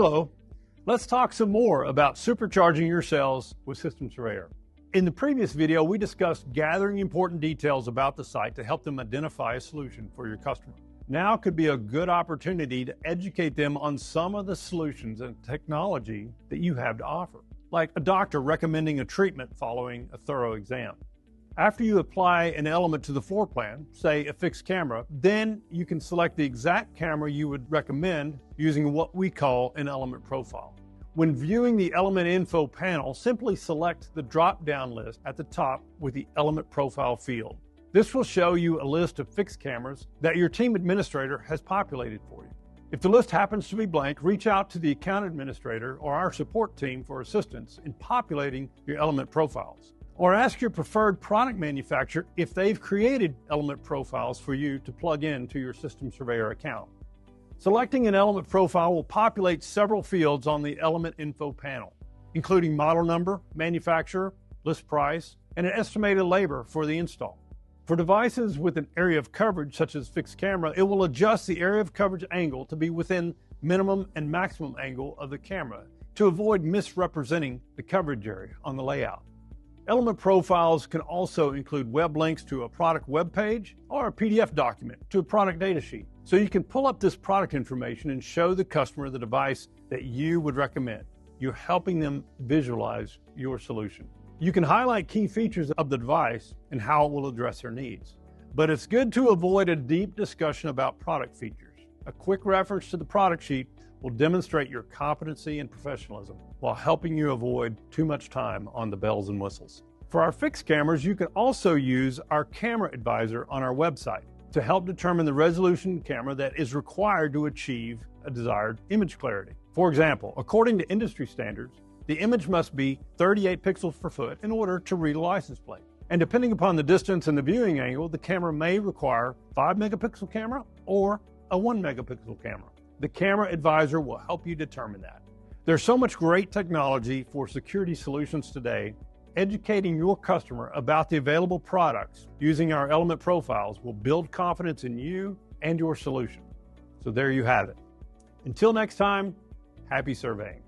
Hello, let's talk some more about supercharging your sales with System Surveyor. In the previous video, we discussed gathering important details about the site to help them identify a solution for your customer. Now could be a good opportunity to educate them on some of the solutions and technology that you have to offer, like a doctor recommending a treatment following a thorough exam. After you apply an element to the floor plan, say a fixed camera, then you can select the exact camera you would recommend using what we call an element profile. When viewing the element info panel, simply select the drop-down list at the top with the element profile field. This will show you a list of fixed cameras that your team administrator has populated for you. If the list happens to be blank, reach out to the account administrator or our support team for assistance in populating your element profiles. Or ask your preferred product manufacturer if they've created element profiles for you to plug into your System Surveyor account. Selecting an element profile will populate several fields on the element info panel, including model number, manufacturer, list price, and an estimated labor for the install. For devices with an area of coverage such as fixed camera, it will adjust the area of coverage angle to be within minimum and maximum angle of the camera to avoid misrepresenting the coverage area on the layout. Element profiles can also include web links to a product web page or a PDF document to a product data sheet. So you can pull up this product information and show the customer the device that you would recommend. You're helping them visualize your solution. You can highlight key features of the device and how it will address their needs. But it's good to avoid a deep discussion about product features. A quick reference to the product sheet will demonstrate your competency and professionalism while helping you avoid too much time on the bells and whistles. For our fixed cameras, you can also use our camera advisor on our website to help determine the resolution camera that is required to achieve a desired image clarity. For example, according to industry standards, the image must be 38 pixels per foot in order to read a license plate. And depending upon the distance and the viewing angle, the camera may require 5 megapixel camera or a 1 megapixel camera. The camera advisor will help you determine that. There's so much great technology for security solutions today. Educating your customer about the available products using our element profiles will build confidence in you and your solution. So there you have it. Until next time, happy surveying.